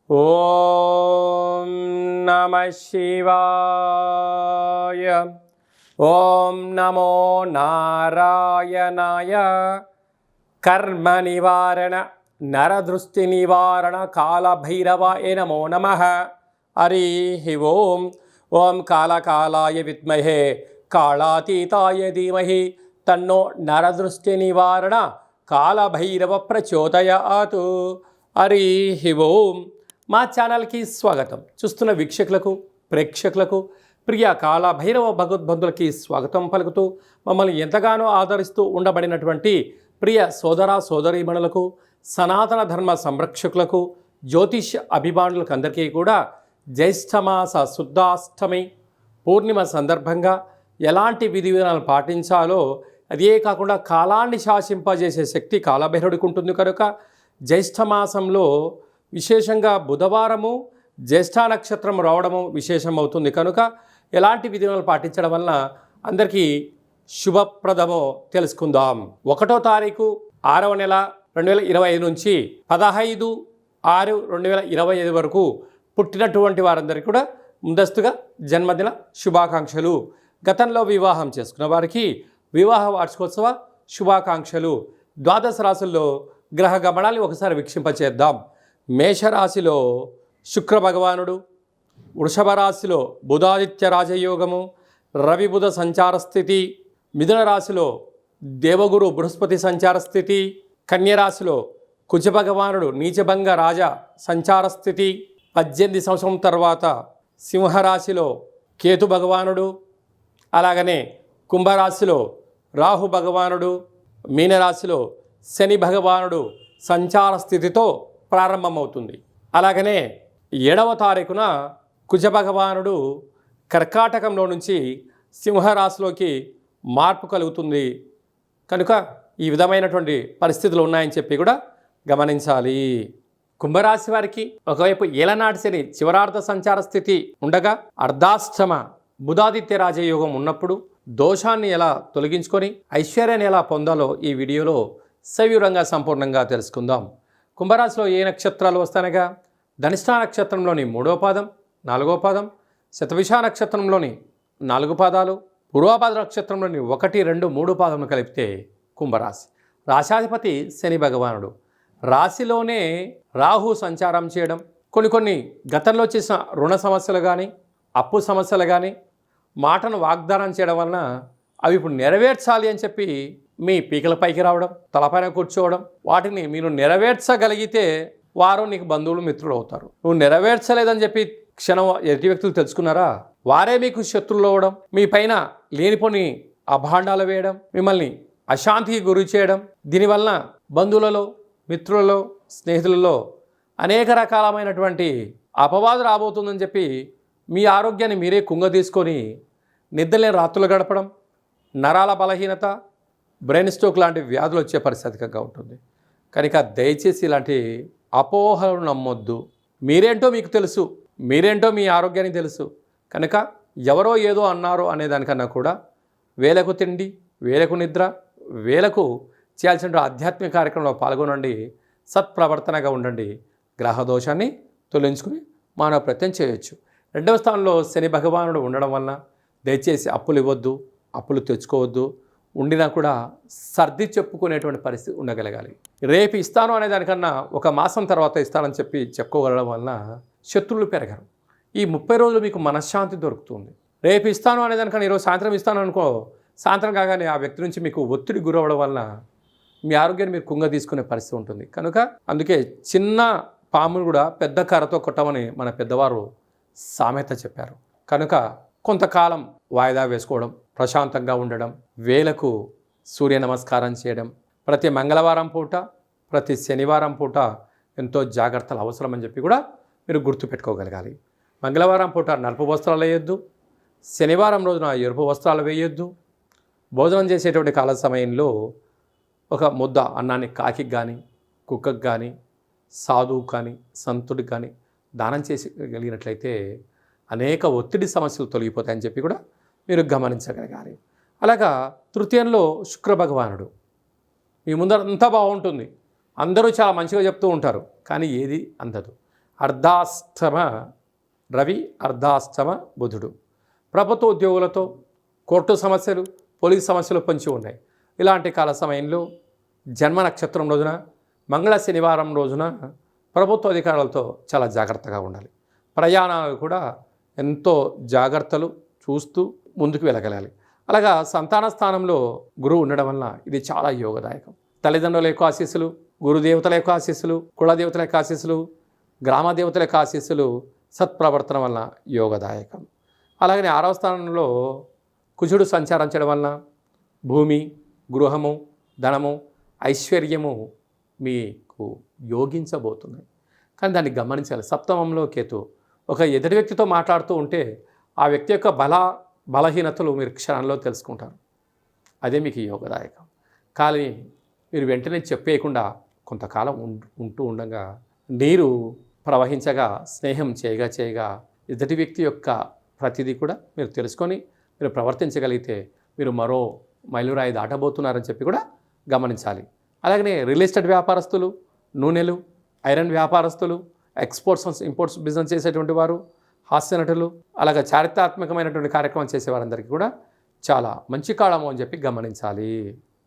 ఓం నమః శివాయ. ఓం నమో నారాయణాయ. కర్మ నివారణ నరదృష్టి నివారణ కాళభైరవాయ నమో నమః. హరి ఓం. ఓం కాళకాలాయ విద్మహే కాళాతీతాయ ధీమహి తన్నో నరదృష్టి నివారణ కాళభైరవ ప్రచోదయాతు. హరి ఓం. మా ఛానల్కి స్వాగతం. చూస్తున్న వీక్షకులకు, ప్రేక్షకులకు, ప్రియ కాళభైరవ భగవద్బంధులకి స్వాగతం పలుకుతూ మమ్మల్ని ఎంతగానో ఆదరిస్తూ ఉండబడినటువంటి ప్రియ సోదర సోదరీమణులకు, సనాతన ధర్మ సంరక్షకులకు, జ్యోతిష్ అభిమానులకు అందరికీ కూడా జ్యేష్ఠమాస శుద్ధాష్టమి పూర్ణిమ సందర్భంగా ఎలాంటి విధి విధానాలు పాటించాలో, అదే కాకుండా కాలాన్ని శాసింపజేసే శక్తి కాళభైరవుడికి ఉంటుంది కనుక జ్యేష్ఠమాసంలో విశేషంగా బుధవారము జ్యేష్ఠ నక్షత్రం రావడము విశేషం అవుతుంది కనుక ఎలాంటి విధానాలు పాటించడం వలన అందరికీ శుభప్రదమో తెలుసుకుందాం. 1వ తారీఖు 6వ నెల 2025 నుంచి 15/6/2025 వరకు పుట్టినటువంటి వారందరికీ కూడా ముందస్తుగా జన్మదిన శుభాకాంక్షలు. గతంలో వివాహం చేసుకున్న వారికి వివాహ వార్షికోత్సవ శుభాకాంక్షలు. ద్వాదశ రాశుల్లో గ్రహ గమనాన్ని ఒకసారి వీక్షింపచేద్దాం. మేషరాశిలో శుక్ర భగవానుడు, వృషభ రాశిలో బుధాదిత్య రాజయోగము, రవి బుధ సంచార స్థితి, మిథున రాశిలో దేవగురు బృహస్పతి సంచార స్థితి, కన్యరాశిలో కుజ భగవానుడు నీచభంగ రాజ సంచార స్థితి, 18 సంవత్సరం తర్వాత సింహరాశిలో కేతు భగవానుడు, అలాగనే కుంభరాశిలో రాహు భగవానుడు, మీనరాశిలో శని భగవానుడు సంచార స్థితితో ప్రారంభమవుతుంది. అలాగనే 7వ తారీఖున కుజ భగవానుడు కర్కాటకంలో నుంచి సింహరాశిలోకి మార్పు కలుగుతుంది కనుక ఈ విధమైనటువంటి పరిస్థితులు ఉన్నాయని చెప్పి కూడా గమనించాలి. కుంభరాశి వారికి ఒకవైపు ఏలనాటి శని చివరార్ధ సంచార స్థితి ఉండగా అర్ధాష్టమ బుధాదిత్య రాజయోగం ఉన్నప్పుడు దోషాన్ని ఎలా తొలగించుకొని ఐశ్వర్యాన్ని ఎలా పొందాలో ఈ వీడియోలో సవివరంగా సంపూర్ణంగా తెలుసుకుందాం. కుంభరాశిలో ఏ నక్షత్రాలు వస్తానగా ధనిష్ఠ నక్షత్రంలోని 3వ పాదం, 4వ పాదం, శతభిష నక్షత్రంలోని 4 పాదాలు, పూర్వపాద నక్షత్రంలోని 1, 2, 3 పాదములు కలిపితే కుంభరాశి. రాశాధిపతి శని భగవానుడు. రాశిలోనే రాహు సంచారం చేయడం, కొన్ని గతంలో చేసిన రుణ సమస్యలు కానీ అప్పు సమస్యలు కానీ మాటను వాగ్దానం చేయడం వలన అవి ఇప్పుడు నెరవేర్చాలి అని చెప్పి మీ పీకల పైకి రావడం, తలపైన కూర్చోవడం, వాటిని మీరు నెరవేర్చగలిగితే వారు నీకు బంధువులు, మిత్రులు అవుతారు. నువ్వు నెరవేర్చలేదని చెప్పి క్షణం ఎదుటి వ్యక్తులు తెలుసుకున్నారా, వారే మీకు శత్రువులు అవ్వడం, మీ పైన లేనిపోని అభాండాలు వేయడం, మిమ్మల్ని అశాంతికి గురి చేయడం, దీనివలన బంధువులలో, మిత్రులలో, స్నేహితులలో అనేక రకాలమైనటువంటి అపవాదు రాబోతుందని చెప్పి మీ ఆరోగ్యాన్ని మీరే కుంగదీసుకొని నిద్రలేని రాత్రులు గడపడం, నరాల బలహీనత, బ్రెయిన్ స్ట్రోక్ లాంటి వ్యాధులు వచ్చే పరిస్థితిగా ఉంటుంది. కనుక దయచేసి ఇలాంటి అపోహలను నమ్మొద్దు. మీరేంటో మీకు తెలుసు, మీరేంటో మీ ఆరోగ్యానికి తెలుసు కనుక ఎవరో ఏదో అన్నారు అనే దానికన్నా కూడా వేలకు తిండి, వేలకు నిద్ర, వేలకు చేయాల్సిన ఆధ్యాత్మిక కార్యక్రమంలో పాల్గొనండి, సత్ప్రవర్తనగా ఉండండి. గ్రహదోషాన్ని తొలగించుకుని మానవ ప్రయత్నం చేయొచ్చు. 2వ స్థానంలో శని భగవానుడు ఉండడం వలన దయచేసి అప్పులు ఇవ్వద్దు, అప్పులు తెచ్చుకోవద్దు, ఉండినా కూడా సర్ది చెప్పుకునేటువంటి పరిస్థితి ఉండగలగాలి. రేపు ఇస్తాను అనే దానికన్నా 1 మాసం తర్వాత ఇస్తానని చెప్పి చెప్పుకోగలడం వలన శత్రువులు పెరగరు. ఈ 30 రోజులు మీకు మనశ్శాంతి దొరుకుతుంది. రేపు ఇస్తాను అనే దానికన్నా ఈరోజు సాయంత్రం ఇస్తాను అనుకో, సాయంత్రం కాగానే ఆ వ్యక్తి నుంచి మీకు ఒత్తిడి గురవడం వలన మీ ఆరోగ్యాన్ని మీరు కుంగ తీసుకునే పరిస్థితి ఉంటుంది. కనుక అందుకే చిన్న పామును కూడా పెద్ద కర్రతో కొట్టమని మన పెద్దవారు సామెత చెప్పారు. కనుక కొంతకాలం వాయిదా వేసుకోవడం, ప్రశాంతంగా ఉండడం, వేలకు సూర్య నమస్కారం చేయడం, ప్రతి మంగళవారం పూట, ప్రతి శనివారం పూట ఎంతో జాగ్రత్తలు అవసరమని చెప్పి కూడా మీరు గుర్తుపెట్టుకోగలగాలి. మంగళవారం పూట నలుపు వస్త్రాలు వేయొద్దు, శనివారం రోజున ఎరుపు వస్త్రాలు వేయొద్దు. భోజనం చేసేటువంటి కాల సమయంలో ఒక ముద్ద అన్నాన్ని కాకి కానీ, కుక్కకు కానీ, సాధువు కానీ, సంతుడికి కానీ దానం చేసి అనేక ఒత్తిడి సమస్యలు తొలగిపోతాయని చెప్పి కూడా మీరు గమనించగలగాలి. అలాగా తృతీయంలో శుక్ర భగవానుడు మీ ముందర అంతా బాగుంటుంది, అందరూ చాలా మంచిగా చెప్తూ ఉంటారు, కానీ ఏది అందదు. అర్ధాష్టమ రవి, అర్ధాష్టమ బుధుడు. ప్రభుత్వ ఉద్యోగులతో కోర్టు సమస్యలు, పోలీస్ సమస్యలు పొంచి ఉన్నాయి. ఇలాంటి కాల సమయంలో జన్మ నక్షత్రం రోజున, మంగళ శనివారం రోజున ప్రభుత్వ అధికారులతో చాలా జాగ్రత్తగా ఉండాలి. ప్రయాణాలు కూడా ఎంతో జాగ్రత్తలు చూస్తూ ముందుకు వెళ్ళగలాలి. అలాగా సంతాన స్థానంలో గురువు ఉండడం వలన ఇది చాలా యోగదాయకం. తల్లిదండ్రుల యొక్క ఆశీస్సులు, గురుదేవతల యొక్క ఆశీస్సులు, కులదేవతల యొక్క ఆశీస్సులు, గ్రామ దేవతల యొక్క ఆశీస్సులు, సత్ప్రవర్తన వలన యోగదాయకం. అలాగనే 6వ స్థానంలో కుజుడు సంచారం చేయడం వలన భూమి, గృహము, ధనము, ఐశ్వర్యము మీకు యోగించబోతున్నాయి. కానీ దాన్ని గమనించాలి. సప్తమంలో కేతు ఒక ఎదుటి వ్యక్తితో మాట్లాడుతూ ఉంటే ఆ వ్యక్తి యొక్క బలహీనతలు మీరు క్షణంలో తెలుసుకుంటారు. అదే మీకు యోగదాయకం. కానీ మీరు వెంటనే చెప్పేయకుండా కొంతకాలం ఉంటూ ఉండగా నీరు ప్రవహించగా, స్నేహం చేయగా ఎదుటి వ్యక్తి యొక్క ప్రతిదీ కూడా మీరు తెలుసుకొని మీరు ప్రవర్తించగలిగితే మీరు మరో మైలురాయి దాటబోతున్నారని చెప్పి కూడా గమనించాలి. అలాగనే రియల్ ఎస్టేట్ వ్యాపారస్తులు, నూనెలు, ఐరన్ వ్యాపారస్తులు, ఎక్స్పోర్ట్స్ ఇంపోర్ట్స్ బిజినెస్ చేసేటువంటి వారు, హాస్య నటులు, అలాగే చారిత్రాత్మకమైనటువంటి కార్యక్రమం చేసేవారందరికీ కూడా చాలా మంచి కాలము అని చెప్పి గమనించాలి.